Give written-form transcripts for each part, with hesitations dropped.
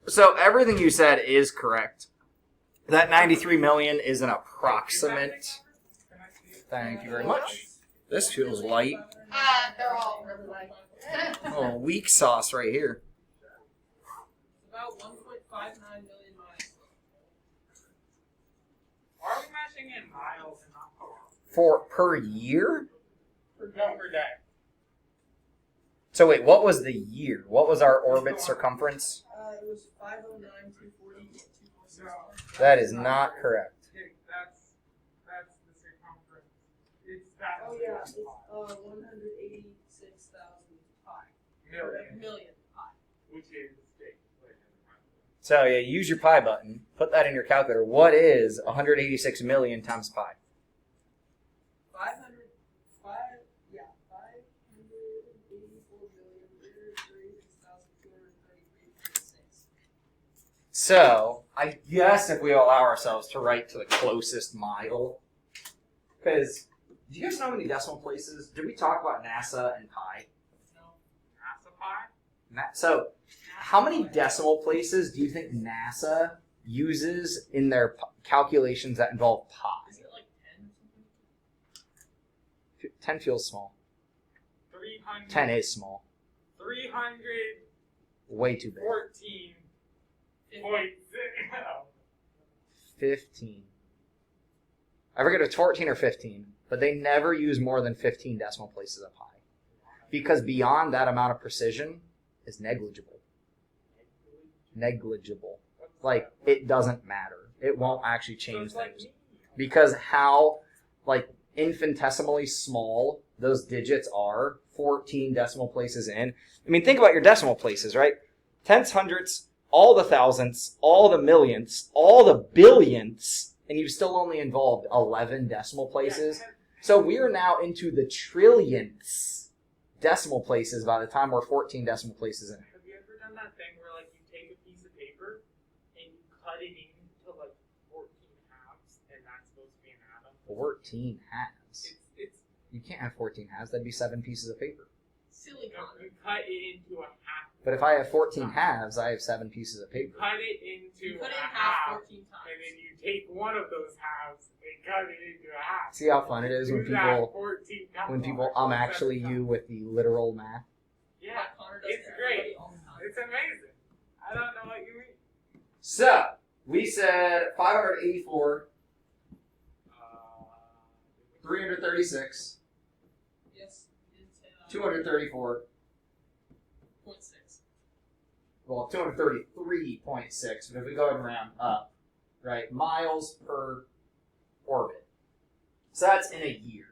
So everything you said is correct. That 93 million is an approximate. Thank you very much. This feels light. They're all really light. Oh, weak sauce right here. About 1.59 million miles. Why are we mashing in miles and not power? Per year? Per day. So wait, what was the year? What was our orbit circumference? It was 509,240. That is not correct. That's the circumference. It's that. Oh yeah, it's 186,000 million pi. Which is big. So yeah, use your pi button. Put that in your calculator. What is 186 million times pi? 584,336,233.6. So I guess if we allow ourselves to write to the closest mile, because do you guys know how many decimal places? Did we talk about NASA and pi? No. NASA pi? So how many decimal places do you think NASA uses in their calculations that involve pi? Is it like 10 or something? 10 feels small. 300. 10 is small. 314. Way too big. 15. I forget if it's 14 or 15, but they never use more than 15 decimal places of pi. Because beyond that amount of precision is negligible. Negligible. Like, it doesn't matter. It won't actually change things. Because how, like, infinitesimally small those digits are, 14 decimal places in. I mean, think about your decimal places, right? Tenths, hundredths, all the thousandths, all the millionths, all the billionths, and you've still only involved 11 decimal places. So we are now into the trillionths decimal places by the time we're 14 decimal places in. Have you ever done that thing where, like, you take a piece of paper and you cut it into, like, 14 halves, and that's supposed to be an atom? 14 halves? It's You can't have 14 halves. That'd be 7 pieces of paper. Silly no, Connor. you cut it into a half. But if I have 14 halves, I have 7 pieces of You paper. cut it into You put it a in half half, 14 times. and then you take one of those halves and cut it into a half. See how fun it is when Do that people 14 times. when people actually you with the literal math. Yeah, Like Connor does it's to great. everybody all the time. It's amazing. I don't know what you mean. So we said 584, 336, Yes, it's 234. 0.6. Well, 233.6. But if we go ahead and round up, right, miles per orbit. So that's in a year.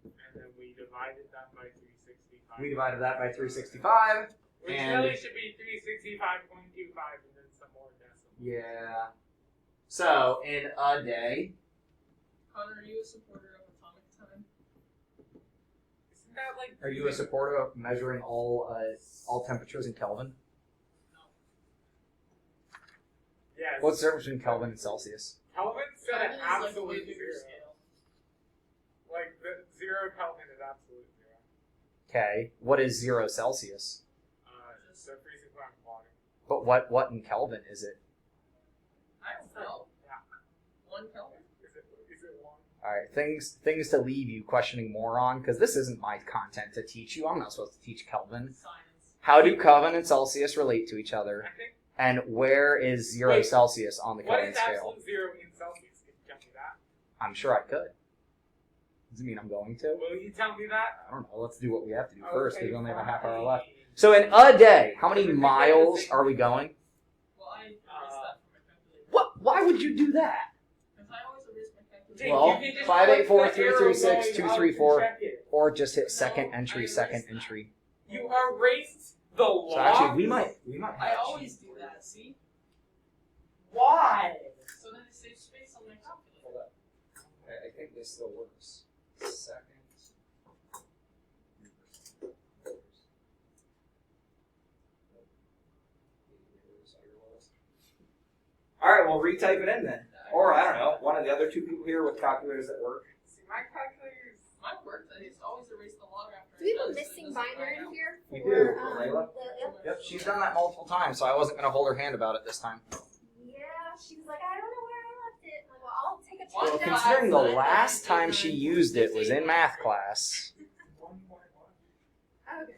And then we divided that by 365. We divided that by 365. Which and- really should be 365.25 and then some more decimals. Yeah. So in a day, Connor, are you a supporter of atomic time? Isn't that like... are you a supporter of measuring all temperatures in Kelvin? Yes. What's the difference between Kelvin and Celsius? Kelvin said Kelvin an is like way absolute bigger zero. scale. Like, the 0 Kelvin is absolute zero. Okay. What is 0 Celsius? So freezing point of water. But what in Kelvin is it? I don't know. Yeah. 1 Kelvin? Is it 1? All right, things to leave you questioning more on, because this isn't my content to teach you. I'm not supposed to teach Kelvin. Science. How do Kelvin and Celsius relate to each other? I think. And where is 0 Wait, Celsius on the What Kelvin is scale? absolute 0 in Celsius? Can you tell me that? I'm sure I could. Does it mean I'm going to? Will you tell me that? I don't know. Let's do what we have to do first, because we only have a half hour fine. left. So in a day, how many miles are we going? Well, I erased that from my calculator. What? Why would you do that? Because I always erase my calculator. Jake, Well, you can just 584, click the arrow 336, going up 234. and check it. Or just hit second No, entry, I second erased that. entry. You erased the log? So actually, we might I have always do that, see? Why? So then it saves space on my calculator. Hold up. I think this still works. Second. All right, well, retype it in then. Or, I don't know, one of the other 2 people here with calculators that work. See, my calculator's... Mine worked. I just always erase the log after I Do we have a missing binder in here? We for, do, for Layla. Layla? Yep, she's done that multiple times, so I wasn't going to hold her hand about it this time. Yeah, she was like, I don't know where I left it. I'm like, well, I'll take a check. Well, considering the last time she used it was in math class, Okay.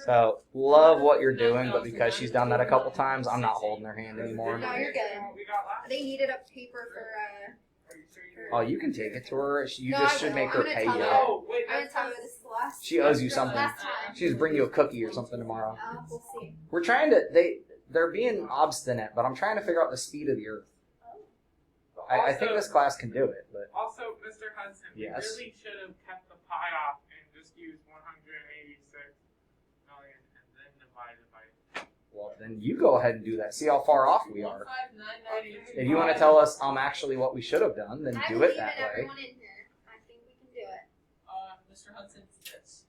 so love what you're doing, but because she's done that a couple times, I'm not holding her hand anymore. No, you're good. We got last. They needed a paper for, Are you sure you're? Oh, you can take it to her. You No, just I should will. make I'm her gonna pay tell you. her. Oh, wait, I'm gonna that's tell her this is the last. She owes you something. Last time. She just bring you a cookie or something tomorrow. We'll see. We're trying to. They're being obstinate, but I'm trying to figure out the speed of the Earth. I think this class can do it, but Also, Mr. Hudson, Yes. we really should have kept the pi off and just used 186 million and then divided by. well, then you go ahead and do that. See how far off we are. 15998. If you want to tell us actually what we should have done, then I do believe it that in way. everyone in here. I think we can do it. Mr. Hudson, yes.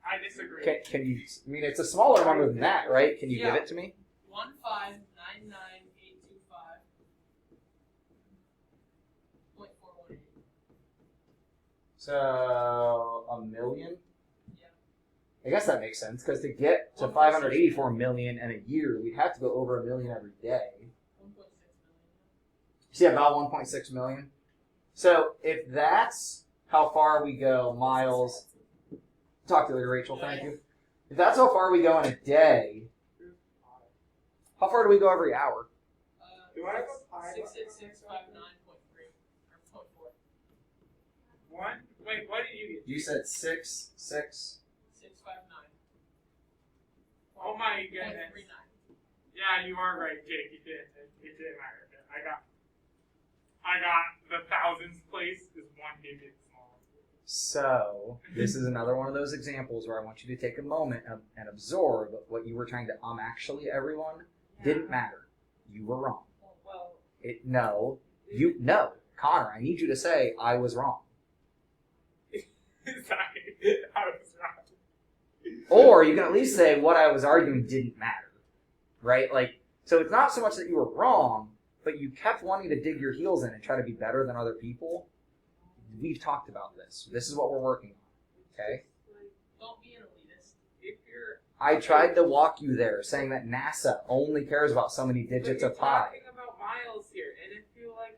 I disagree. Can you? I mean, it's a smaller number than that, right? Can you give Yeah. it to me? 1599825. 0.418. So a million. Yeah. I guess that makes sense because to get to 584 million in a year, we'd have to go over a million every day. 1.6 million. See, about 1.6 million. So if that's how far we go, miles. Talk to you later, Rachel. Thank you. If that's how far we go in a day, how far do we go every hour? Do I have a pi? 66659.3 or 0.4. One? Wait, what did you get? You said 6, 6. 659. Oh my goodness. 0.39. Yeah, you are right, Jake. You did. It did matter. I got the thousands place is one digit small. So this is another one of those examples where I want you to take a moment and absorb what you were trying to actually everyone didn't matter. You were wrong. Well, No, Connor. I need you to say I was wrong. sorry, I was wrong. Or you can at least say what I was arguing didn't matter, right? Like, so it's not so much that you were wrong, but you kept wanting to dig your heels in and try to be better than other people. We've talked about this. This is what we're working on, okay? Don't be an elitist. If you're I tried to walk you there, saying that NASA only cares about so many digits but of you're pi. talking about miles here, and if you're a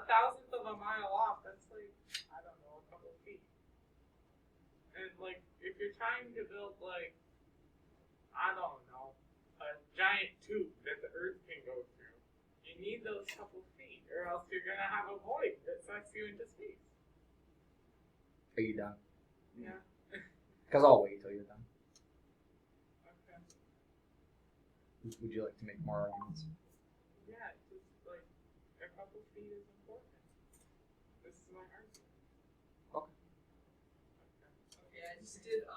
thousandth of a mile off, that's like, I don't know, a couple of feet. And like, if you're trying to build like, I don't know, a giant tube that the Earth can go through, you need those couple feet, or else you're gonna have a void that sucks you into space. Are you done? Yeah. Because I'll wait till you're done. Okay. Would you like to make more arguments? Yeah, it's just like a couple feet is important. This is my argument. Okay. Okay, I just did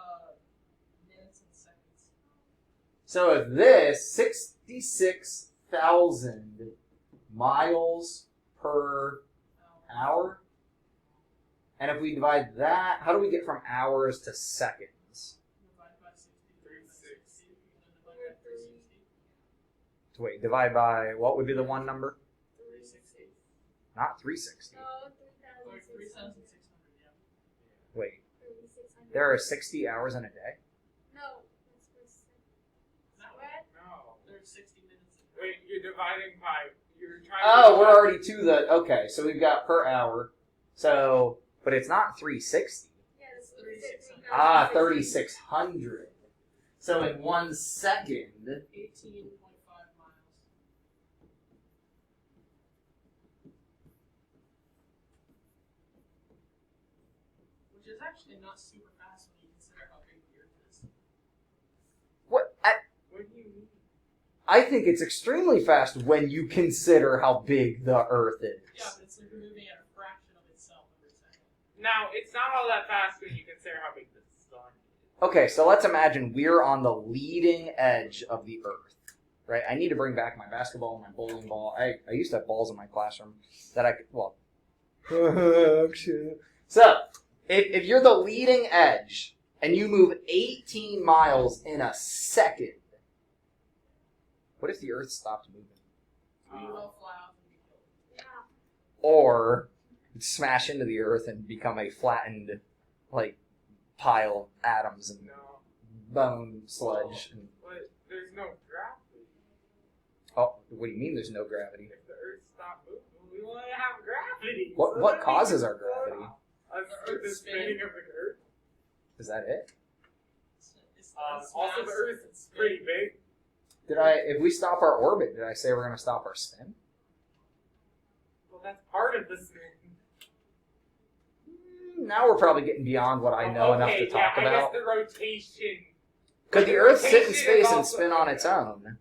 minutes and seconds. So if this 66,000 miles per hour, and if we divide that, how do we get from hours to seconds? Divided by 60. 360. And then divided by 360. So wait, divide by, what would be the one number? 360. Not 360. Oh, Like 3,600, yeah. Wait, 3,600. there are 60 hours in a day? No, that's for No, what? No. there's 60 minutes. Wait, you're dividing by. You're trying. Oh, to we're already to the, okay, so we've got per hour. So, but it's not 360. Yeah, that's 3,600. 3,600. 3,600. So in 1 second, 18.5 miles. Which is actually not super fast when you consider how big the Earth is. what? What do you mean? I think it's extremely fast when you consider how big the Earth is. Yeah, but it's like moving at a fraction of itself every second. Now, it's not all that fast when you consider how big the sun is. Okay, so let's imagine we're on the leading edge of the Earth, right? I need to bring back my basketball and my bowling ball. I used to have balls in my classroom that I could, well. So, if you're the leading edge and you move 18 miles in a second, what if the Earth stopped moving? We would all fly off and be killed. Yeah. Or smash into the Earth and become a flattened, like, pile of atoms and No. bone sludge. And, But there's no gravity. oh, what do you mean? There's no gravity? If the Earth stopped moving, we want to have gravity. What So what that we causes can our gravity? The spinning of the Earth. Is that it? It's Also, the Earth is pretty big. If we stop our orbit, did I say we're going to stop our spin? Well, that's part of the spin. Now we're probably getting beyond what I know enough to talk I about. guess the rotation. Could the Earth sit in rotation is space and also- spin on its own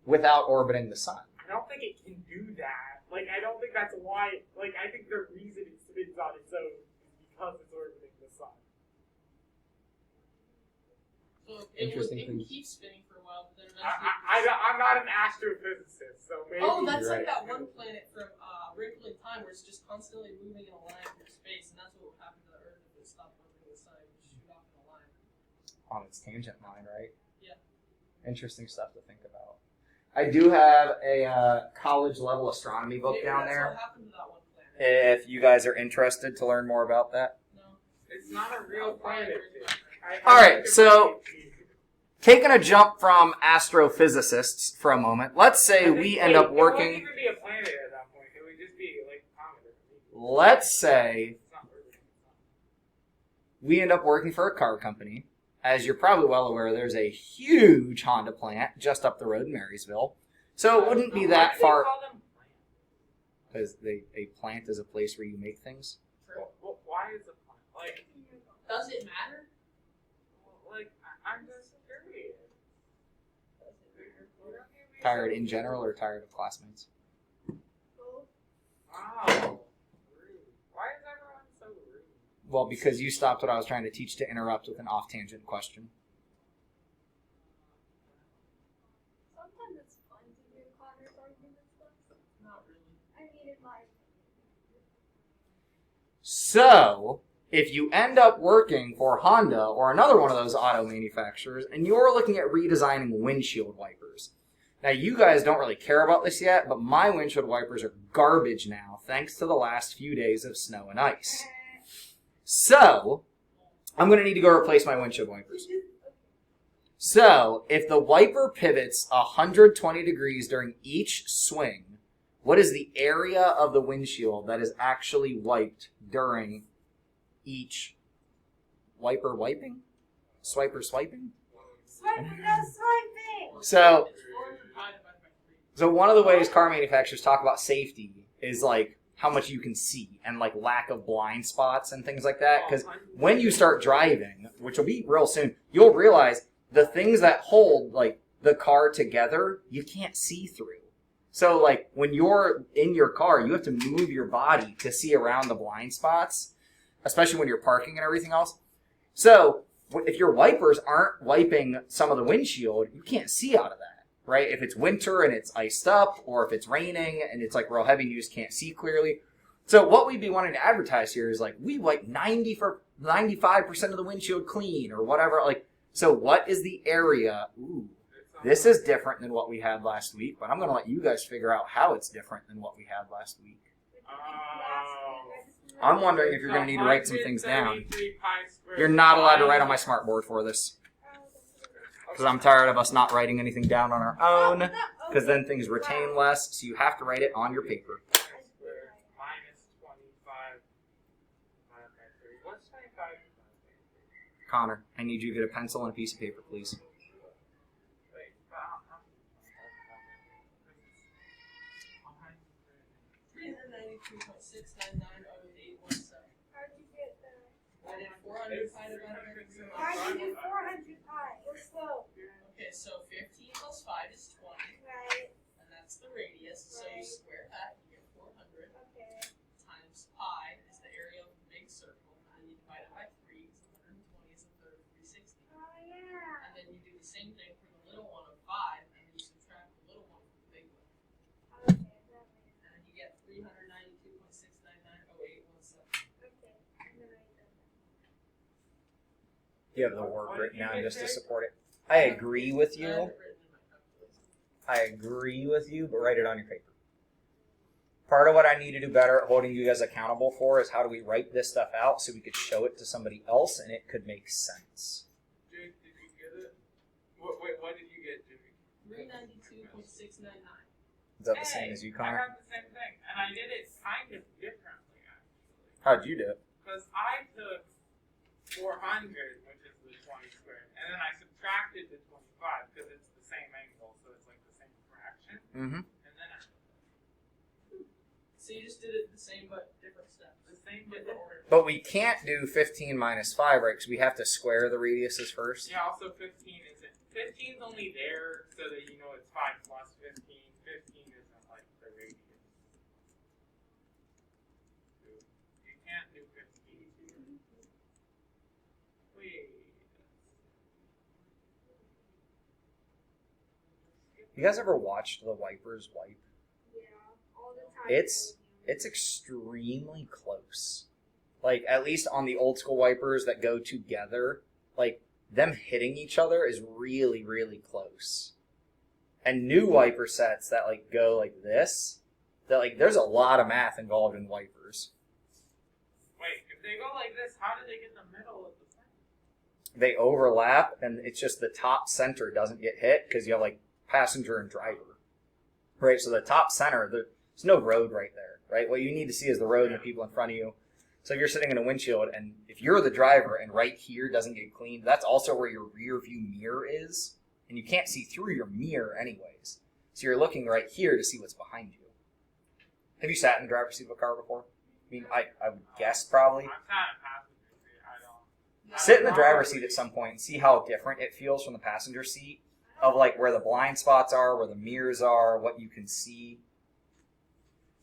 without orbiting the sun? I don't think it can do that. Like, I don't think that's why. Like, I think the reason it spins on its own is because it's orbiting the sun. So it Interesting can things. keep spinning for a while, but then eventually. I'm not an astrophysicist, so maybe. Oh, that's You're like right. that one planet from Wrinkle in Time where it's just constantly moving in a line through space, and that's what would happen to the Earth if it stopped orbiting the sun. It would shoot off in a line. On its tangent line, right? Yeah. Interesting stuff to think about. I do have a college level astronomy book Maybe down that's there. what happened to that one planet. If you guys are interested to learn more about that. No. It's not a real planet. All right, so- Taking a jump from astrophysicists for a moment, let's say we end up It working. wouldn't even be a planet at that point. It would just be like a comet. Let's say It's not orbiting the sun. we end up working for a car company. As you're probably well aware, there's a huge Honda plant just up the road in Marysville. So it wouldn't be Why that do they far. call them plants? Because a plant is a place where you make things. Why is a plant? Like, Does it matter? I'm just curious. Tired in general or tired of classmates? Wow. Rude. Why is everyone so rude? Well, because you stopped what I was trying to teach to interrupt with an off-tangent question. Sometimes it's fun to hear Connor's arguments, though. Not really. I mean, in my So, if you end up working for Honda or another one of those auto manufacturers, and you're looking at redesigning windshield wipers. Now, you guys don't really care about this yet, but my windshield wipers are garbage now, thanks to the last few days of snow and ice. So, I'm going to need to go replace my windshield wipers. So, if the wiper pivots 120 degrees during each swing, what is the area of the windshield that is actually wiped during each wiper wiping? Swiper swiping? swiping, no swiping. So, It's 400 pi divided by 3. so one of the ways car manufacturers talk about safety is like how much you can see and like lack of blind spots and things like that. Because when you start driving, which will be real soon, you'll realize the things that hold like the car together, you can't see through. So like when you're in your car, you have to move your body to see around the blind spots, especially when you're parking and everything else. So if your wipers aren't wiping some of the windshield, you can't see out of that, right? If it's winter and it's iced up, or if it's raining and it's like real heavy and you just can't see clearly. So what we'd be wanting to advertise here is like, we wipe 95% of the windshield clean or whatever. Like, so what is the area? Ooh, this is different than what we had last week, but I'm going to let you guys figure out how it's different than what we had last week. I'm wondering if you're going to need to write some things down. You're not allowed to write on my smartboard for this, because I'm tired of us not writing anything down on our own, because then things retain less, so you have to write it on your paper. Minus 25 divided by 3. What's 25 divided by 3? Connor, I need you to get a pencil and a piece of paper, please. Wait, 392.6990817. How'd you get that? I did 400 pi divided by 3. How'd you do 400 pi? Go slow. Okay, so 15 plus 5 is 20, Right. and that's the radius. So you Right. square that, you get 400 Okay. times pi is the area of the big circle, and you divide it by 3, so 120 is a third of 360. Oh, yeah. And then you do the same thing for the little one of 5, and you subtract the little one from the big one. Okay, that makes And you get 392.6990817. okay. I'm gonna write that down. You have the work written down just to support it. I agree with I have you. it written in my calculator. I agree with you, but write it on your paper. Part of what I need to do better at holding you guys accountable for is how do we write this stuff out so we could show it to somebody else and it could make sense. Jake, did you get it? What did you get, Jimmy? 392.699. Is that the same as you, I Connor? got the same thing, and I did it kind of differently, actually. How'd you do it? Because I took 400, which is the 20 squared, and then I subtracted the 25 because it's the same angle, so it's like the same fraction. Mm-hmm. And then I So you just did it the same but different steps. the same but different. But we can't do 15 minus 5, right? Because we have to square the radiuses first. Yeah, also 15 isn't. 15's only there so that you know it's 5 plus 15. 15 isn't like the radius. You can't do 15. Wait. You guys ever watched the wipers wipe? Yeah, all the time. It's extremely close. Like, at least on the old school wipers that go together, like, them hitting each other is really, really close. And new wiper sets that, like, go like this, that, like, there's a lot of math involved in wipers. Wait, if they go like this, how do they get in the middle of the thing? They overlap, and it's just the top center doesn't get hit because you have, like, passenger and driver. Right? So the top center, there's no road right there, right? What you need to see is the road and the people in front of you. So if you're sitting in a windshield, and if you're the driver and right here doesn't get cleaned, that's also where your rear view mirror is. And you can't see through your mirror anyways. So you're looking right here to see what's behind you. Have you sat in the driver's seat of a car before? I mean, I would guess probably. I'm kind of passenger seat. I don't. Sit in the driver's seat at some point and see how different it feels from the passenger seat. Of like where the blind spots are, where the mirrors are, what you can see.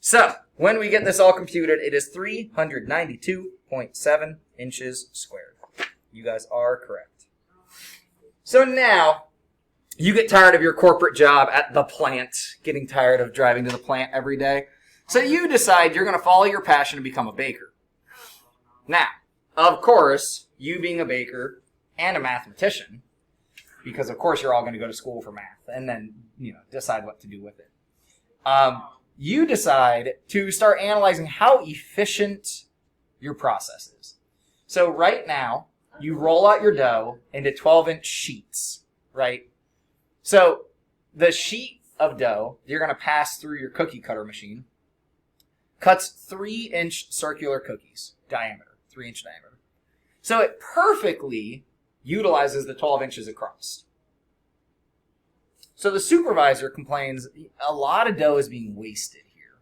So, when we get this all computed, it is 392.7 inches squared. You guys are correct. So now, you get tired of your corporate job at the plant, getting tired of driving to the plant every day. So you decide you're going to follow your passion and become a baker. Now, of course, you being a baker and a mathematician, because of course you're all going to go to school for math and then, decide what to do with it. You decide to start analyzing how efficient your process is. So right now, you roll out your dough into 12-inch sheets, right? So the sheet of dough you're going to pass through your cookie cutter machine cuts 3-inch circular cookies, diameter, 3-inch diameter. So it perfectly utilizes the 12 inches across. So the supervisor complains a lot of dough is being wasted here.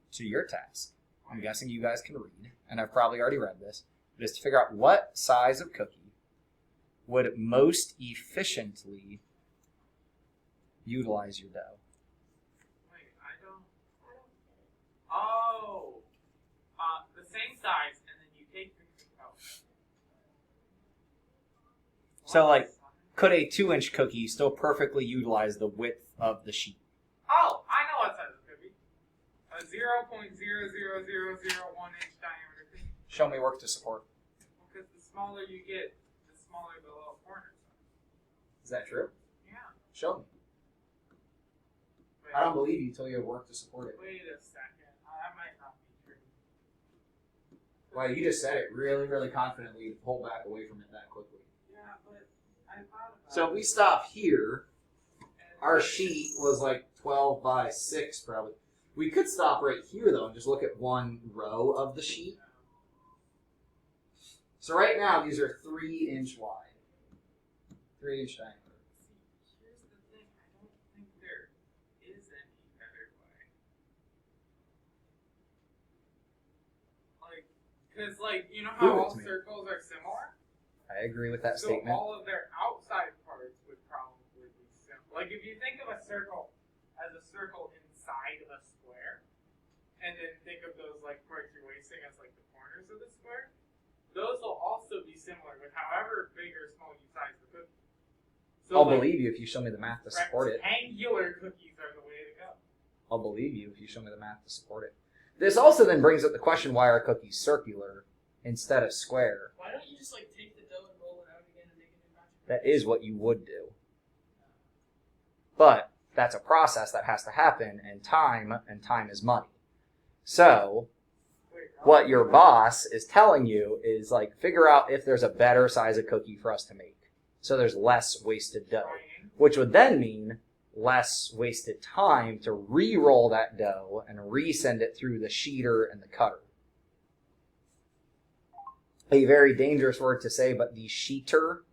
So your task, I'm guessing you guys can read, and I've probably already read this, but is to figure out what size of cookie would most efficiently utilize your dough. Wait, I don't. Oh, the same size, and then you take the out. So, like, could a 2-inch cookie still perfectly utilize the width of the sheet? Oh, I know what size it could be. A 0.00001 inch diameter cookie. Show me work to support. Because the smaller you get, the smaller the little corners are. Is that true? Yeah. Show me. Wait, I don't believe you until you have work to support it. Wait a second. That might not be true. Wow, you just said it really, really confidently to pull back away from it that quickly. Yeah, but I thought about So if it. we stop here, And our sheet was like 12 by 6 probably. We could stop right here though and just look at one row of the sheet. So right now these are 3-inch wide. 3-inch diameter. Here's the thing. I don't think there is any better way. Because, you know Prove how it all to me. circles are similar? I agree with that So statement. all of their outside parts would probably be similar. Like, if you think of a circle as a circle inside of a square, and then think of those, parts you're wasting as, the corners of the square, those will also be similar with however big or small you size the cookie. So, I'll believe you if you show me the math to support it. rectangular cookies are the way to go. I'll believe you if you show me the math to support it. This also then brings up the question, why are cookies circular instead of square? Why don't you just take the dough and roll it out again and make a new batch? That is what you would do. But that's a process that has to happen, and time is money. So what your boss is telling you is like, figure out if there's a better size of cookie for us to make. So there's less wasted dough, which would then mean less wasted time to re-roll that dough and resend it through the sheeter and the cutter. A very dangerous word to say, but the sheeter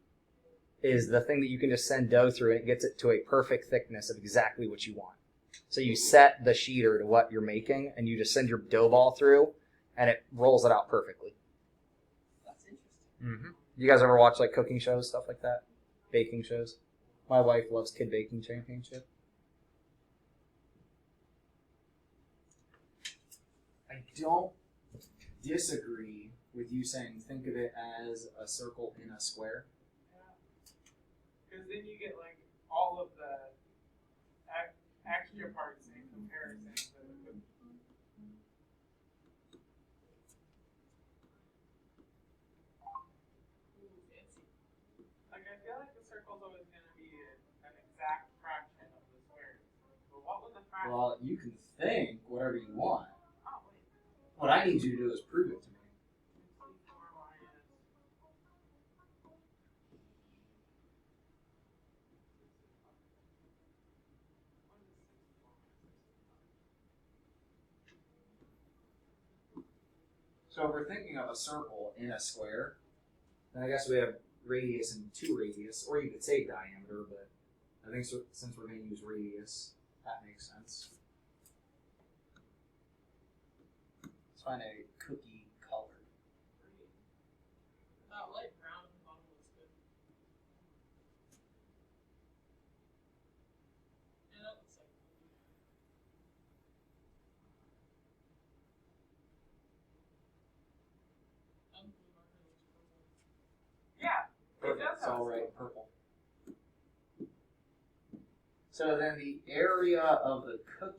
is the thing that you can just send dough through and it gets it to a perfect thickness of exactly what you want. So you set the sheeter to what you're making and you just send your dough ball through and it rolls it out perfectly. That's interesting. You guys ever watch like cooking shows, stuff like that? Baking shows? My wife loves Kid Baking Championship. I don't disagree with you saying think of it as a circle in a square. Because then you get like all of the extra parts in comparison to the Fancy. like I feel like the circle's always gonna be an exact fraction of the square. But what was the fraction? Well, you can think whatever you want. Oh wait. What I need you to do is prove it to me. So if we're thinking of a circle in a square, then I guess we have radius and 2 radius, or you could say diameter, but I think since we're going to use radius, that makes sense. Let's find a cookie color. Light brown at the bottom looks good. Yeah, that looks like blue marker looks purple. Yeah. It does It's have all a right, circle. purple. So then the area of the cookie,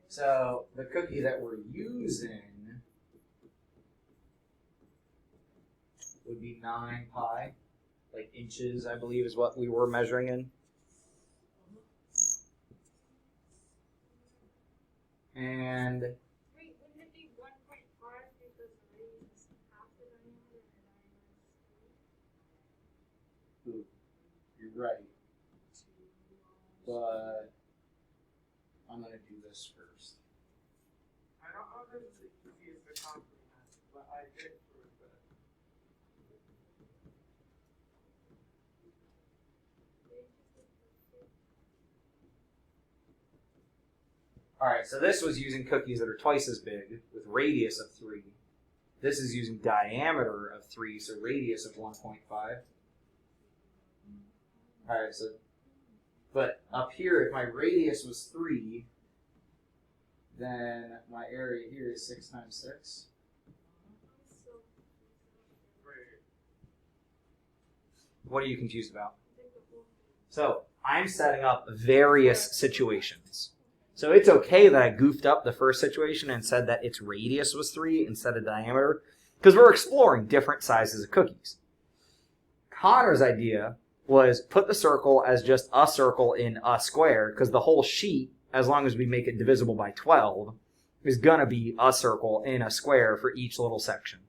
so the cookie that we're using would be 9 pi, like inches, I believe is what we were measuring in. And Wait, wouldn't it be 1.5 because the radius is half the diameter and the diameter is you're right, but I'm going to do this first. I don't know if this is the easiest to comprehend, but I did prove it. Alright, so this was using cookies that are twice as big with radius of 3. This is using diameter of 3, so radius of 1.5. Alright, so, but up here, if my radius was 3, then my area here is 6 times 6. What are you confused about? So, I'm setting up various situations. So it's okay that I goofed up the first situation and said that its radius was 3 instead of diameter, because we're exploring different sizes of cookies. Connor's idea was put the circle as just a circle in a square, because the whole sheet, as long as we make it divisible by 12, is going to be a circle in a square for each little section.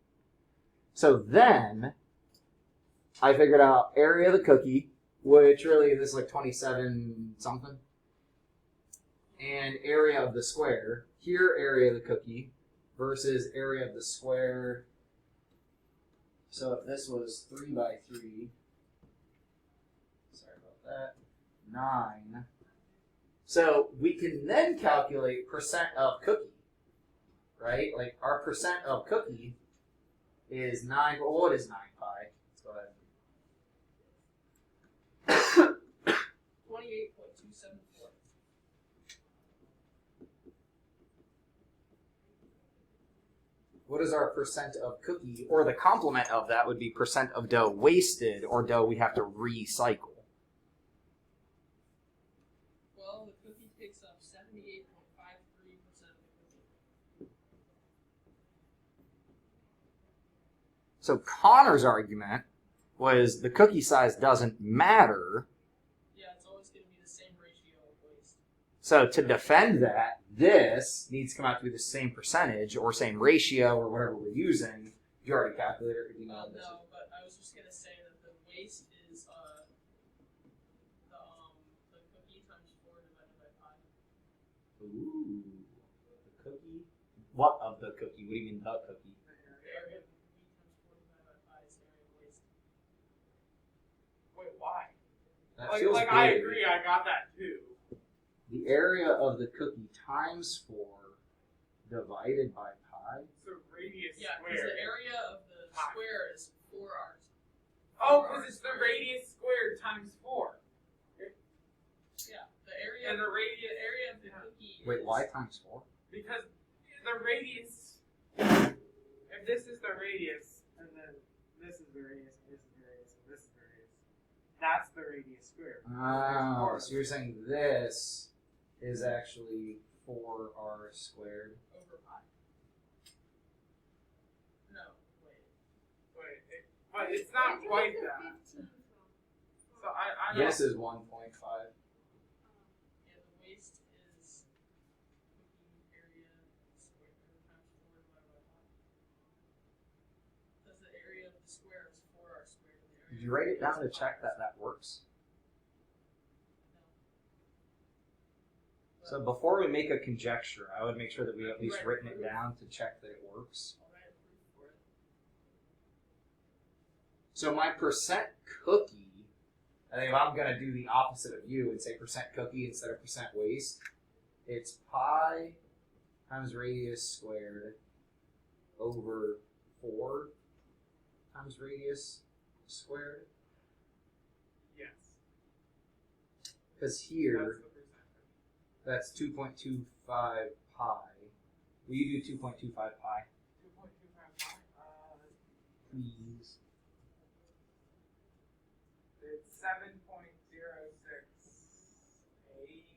So then, I figured out area of the cookie, which really is like 27 something. And area of the square. Here, area of the cookie versus area of the square. So if this was 3 by 3, sorry about that, 9. So we can then calculate percent of cookie, right? Like our percent of cookie is 9. Well, what is 9 pi? Let's go ahead. 28.274. What is our percent of cookie? Or the complement of that would be percent of dough wasted or dough we have to recycle. Well, the cookie takes up 78.53% of the cookie. So Connor's argument was the cookie size doesn't matter. Yeah, it's always going to be the same ratio of waste. So to defend that, this needs to come out to be the same percentage or same ratio or whatever we're using. You already calculated it. You know this. No, but I was just going to say that the waste is the cookie times 4 divided by pi. Ooh, the cookie. What of the cookie? What do you mean the cookie? The area of the cookie times 4 divided by pi is the area of waste. Wait, why? That Like, feels I big. agree, I got that too. The area of the cookie times 4 divided by pi. So radius Yeah, because squared. the area of the square is 4r. Oh, because it's the radius squared times 4. Yeah, the area. And the The radius. area of the cookie. Wait, is, why times 4? Because the radius. If this is the radius, and then this is the radius, and this is the radius, and this is the radius, that's the radius squared. Oh, so you're saying this is actually 4r squared. over pi. No, wait. But it's not Where quite did you get that. the 15 from? So I don't. This is 1.5. Yeah, the waste is cookie area square times 4 divided by pi. Because the area of the square is 4r squared. And the area Did you write it down to check that that works? So before we make a conjecture, I would make sure that we at least written it down to check that it works. I'll write a proof for it. So my percent cookie, I think if I'm going to do the opposite of you and say percent cookie instead of percent waste, it's pi times radius squared over 4 times radius squared. Yes. Because here, That's the percent. that's 2.25 pi. Will you do 2.25 pi? 2.25 Please. It's 7.068.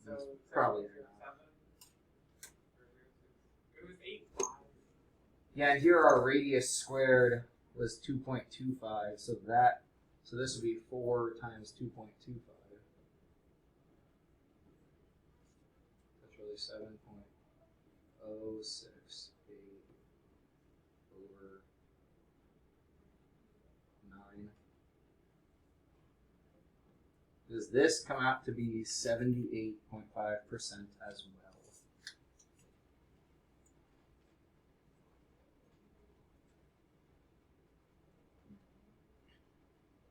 So It's probably 7.07. It was 8.5. Yeah, and here our radius squared was 2.25, so this would be 4 times 2.25. That's really 7.068 over 9. Does this come out to be 78.5% as well?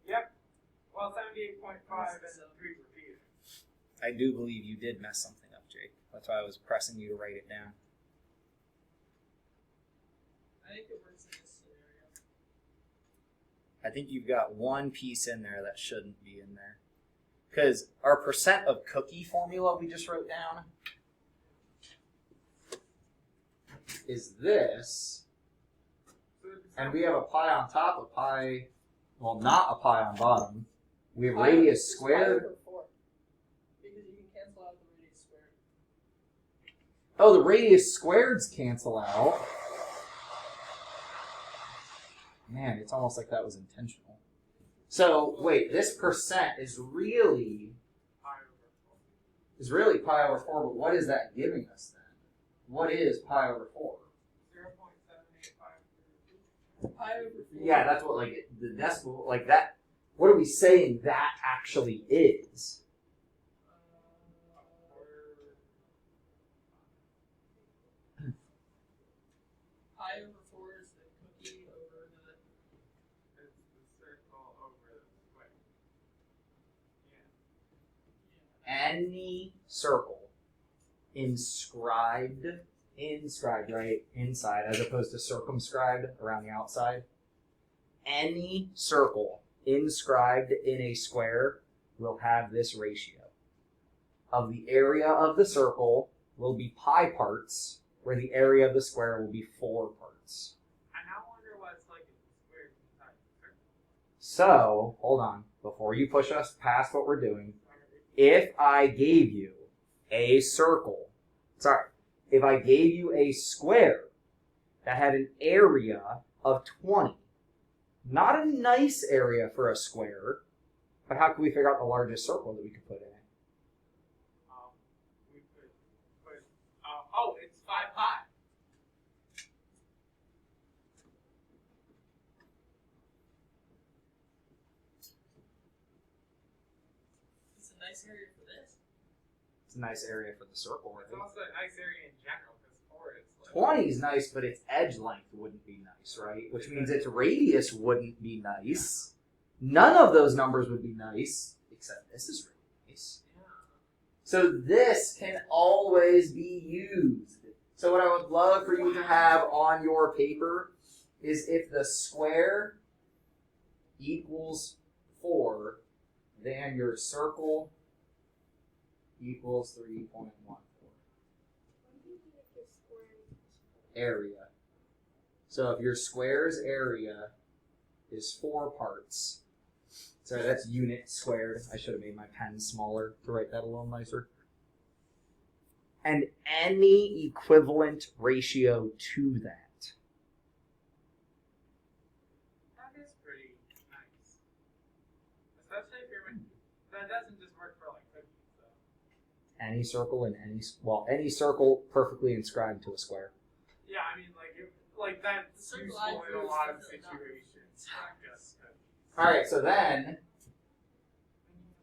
Yep. Well, 78.5 and 3 repeated. I do believe you did mess something up, Jake. That's why I was pressing you to write it down. I think it works in this scenario. I think you've got one piece in there that shouldn't be in there. Because our percent of cookie formula we just wrote down is this, and we have a pi on top, a pi, well, not a pi on bottom. We have Pi radius is squared. pi over 4. Because you can cancel out the radius squared. Oh, the radius squareds cancel out. Man, it's almost like that was intentional. So wait, this percent is really pi over 4, but what is that giving us then? What is pi over 4? 0.785. Pi over 4. Yeah, that's what like the decimal like that. What are we saying that actually is? Pi over 4 is the cookie over the. It's the circle over the square. Yeah. Any circle inscribed, right, inside, as opposed to circumscribed around the outside. Any circle inscribed in a square will have this ratio. Of the area of the circle will be pi parts, where the area of the square will be 4 parts. I now wonder what's like in the square inside the circle. So, hold on, before you push us past what we're doing, if I gave you a circle, if I gave you a square that had an area of 20, Not a nice area for a square, but how can we figure out the largest circle that we could put in it? We could put. Oh, it's 5 pi. It's a nice area for this. It's a nice area for the circle, It's right? also a nice area in general because 4 is like. 20 is nice, but its edge length wouldn't be nice, right? Which means its radius wouldn't be nice. None of those numbers would be nice, except this is really nice. Yeah. So this can always be used. So what I would love for you to have on your paper is if the square equals 4, then your circle equals 3.14. What do you do if your square equals 4? Area. So if your square's area is 4 parts, so that's unit squared. I should have made my pen smaller to write that a little nicer. And any equivalent ratio to that. That is pretty nice. Especially if you're. That doesn't just work for like cookies, though. Any circle in any circle perfectly inscribed to a square. Yeah, I mean, like that's The circle useful I in drew a is lot of definitely not situations. Not just cookies. Alright, so then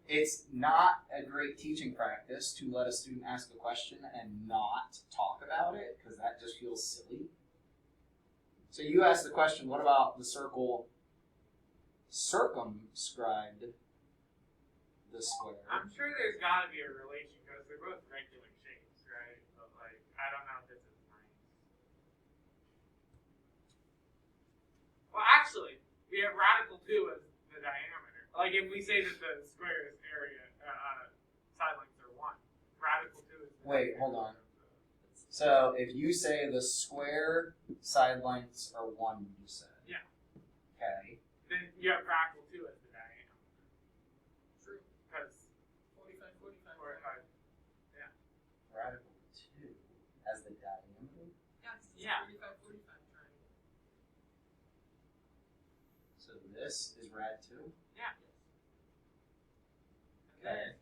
it's not a great teaching practice to let a student ask a question and not talk about it, because that just feels silly. So you asked the question, what about the circle circumscribed the square? I'm sure there's got to be a relation because they're both regular shapes, right? But like, I don't know if this is nice. Well, actually, we have radical 2 as the diameter. Like if we say that the square's area side lengths are 1, radical 2 is. Wait, hold on. So if you say the square side lengths are 1, you said. Yeah. Okay. Then you have radical 2 as the diameter. True. Because 45, 45. 45. Radical 2 as the diameter. Yeah, Yeah. 45, 45 triangle. So this is rad 2. Yeah. And then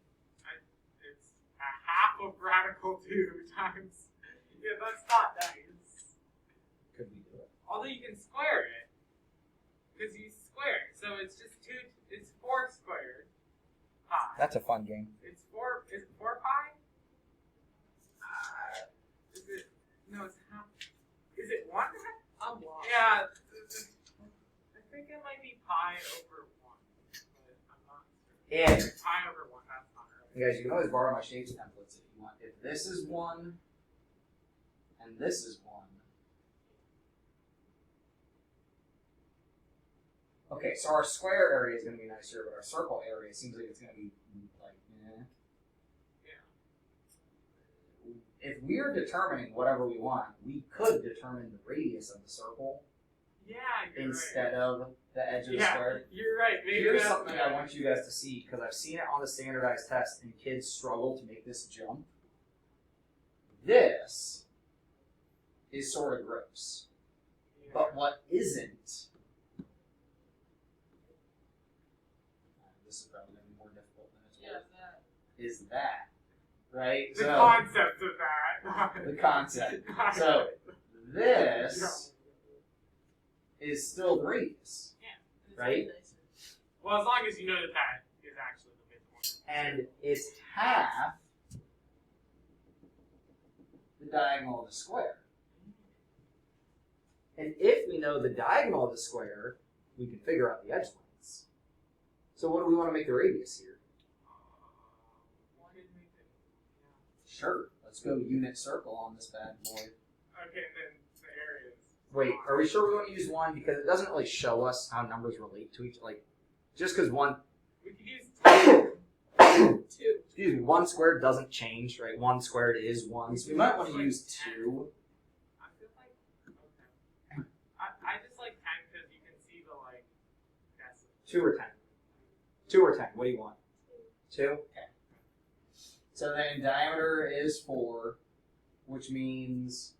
it's a half of radical 2 times. Yeah, that's not nice. Could we do it? Although you can square it, because you square it, so it's just 2. It's 4 squared pi. That's a fun game. It's 4. Is it 4 pi? Is it? No, it's half. Is it 1? I'm lost. Yeah. I think it might be pi over 1, but I'm not sure. If Pi over 1. That's not right. you guys, you can always borrow my shapes templates if you want. If this is 1 and this is 1. Okay, so our square area is going to be nice here, but our circle area seems like it's going to be like, eh. Yeah. If we're determining whatever we want, we could determine the radius of the circle Yeah, you're instead right. of the edge of the Yeah, square. you're right. Maybe Here's that's something I want you guys to see, because I've seen it on the standardized test, and kids struggle to make this jump. This is sort of gross. Yeah. But what isn't, this is probably going to be more difficult than it's Yeah, worth, that. is that, right? The concept of that. the concept. So this is still the radius, It's right? really nice. Well, as long as you know that that is actually the midpoint. and it's half the diagonal of the square. And if we know the diagonal of the square, we can figure out the edge lengths. So what do we want to make the radius here? Why did we do? Sure, let's go unit circle on this bad boy. Yeah. Okay, then the areas. Wait, are we sure we want to use 1? Because it doesn't really show us how numbers relate to each other. Like, just because 1, We could use 2. excuse me, 1 squared doesn't change, right? 1 squared is 1. So we might want to use 2. I feel like okay. I just like 10 because you can see the like decimals. 2 or 10? 2 or 10, what do you want? 2? Okay. So then diameter is 4, which means,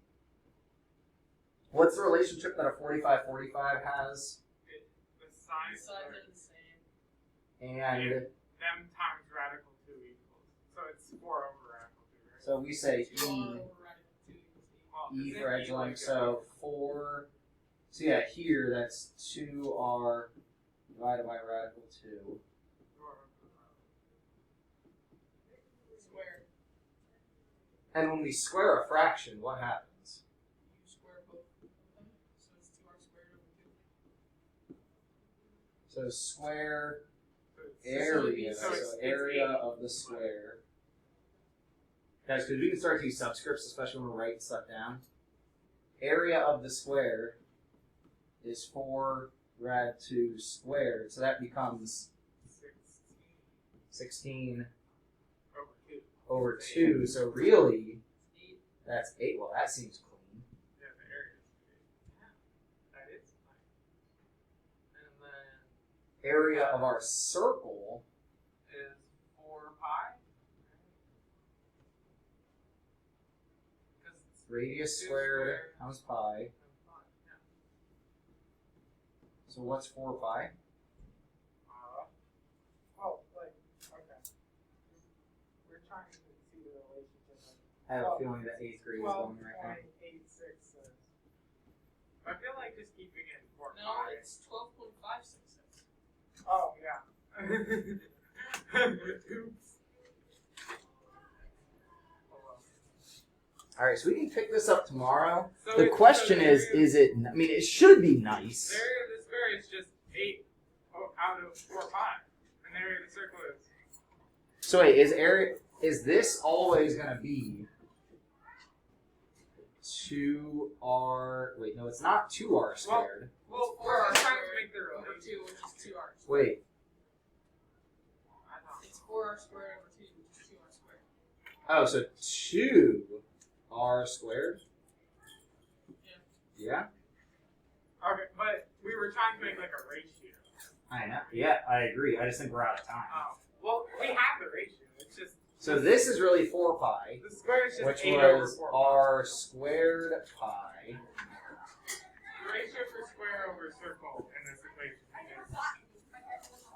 what's the relationship that a 45-45 has? The sides Sides are are the same. And them times radical 2 equals. So it's 4 over radical 2, right? so we say 2r E, over radical 2 equals Well, E isn't for it edge length, like so 4. So yeah, here that's 2r divided by radical 2. square. And when we square a fraction, what happens? You square both of them, so it's 2r squared over 2. So square So it's area, so so it's area 8. of the square. Guys, because we can start to use subscripts, especially when we're writing stuff down. Area of the square is 4 rad 2 squared, so that becomes 16 over 2. over 2. So really, 8. that's 8. Well, that seems clean. Yeah, the area is 8. Yeah, that is nice. And then Area of our circle is 4 pi. Because it's radius 2 squared times pi. and pi. Yeah. So what's 4 pi? Oh, like, okay. We're trying to see the relationship. I have a feeling that 8th grade is going right now. 12.86 is. I feel like just keeping it 4 No, pi. it's 12.566. Oh, yeah. Oops. All right, so we can pick this up tomorrow. So The it's- question so is it? I mean, it should be nice. The area of the square is just 8 out of 4 pi. And the area of the circle is. So wait, is this always going to be 2r? Wait, no, it's not 2r squared. Well, 4r we're just trying to squared make the over relation. 2, which is 2r squared. Wait, I know. It's 4r squared over 2, which is 2r squared. oh, so 2r squared? Yeah. Okay, but we were trying to make like a ratio. I know. Yeah, I agree. I just think we're out of time. Oh. Well, we have the ratio. It's just. So this is really 4 pi, The square is just which 8 over was 4 pi. r squared pi. The ratio for square over circle in this equation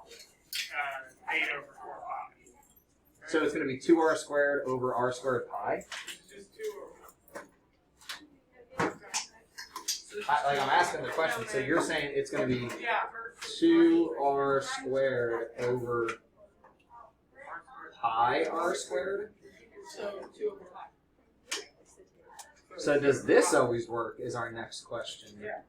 is 8 over 4 pi. So it's going to be 2r squared over r squared pi. It's just 2 over. I'm asking the question. So you're saying it's going to be Yeah. 2r squared over pi r squared? So 2 over pi. So does this always work is our next question. Yeah.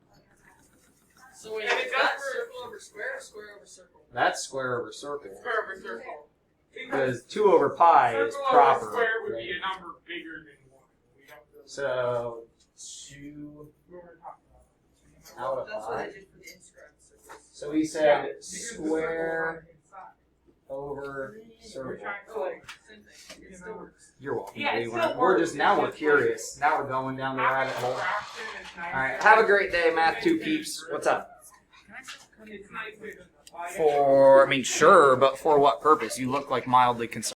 So wait, And it is does that for- circle over square or square over circle? That's square over circle. Square over circle. Because 2 over pi is circle over proper. square would right? be a number bigger than 1. We don't really So 2 what we're talking about. out of That's what I pi. did for the inscribed circles. So we Yeah, said because the circle square is on over We're circle. trying to Oh, like. same thing. It still works. You're welcome. Yeah, it Dave. still We're works. just now It's we're just curious. Now we're going down the rabbit Having a hole. fraction is nicer. All right. Have a great day, Math 2 peeps. What's up? It's nicer than the pi. For, I mean, sure, but for what purpose? You look like mildly concerned.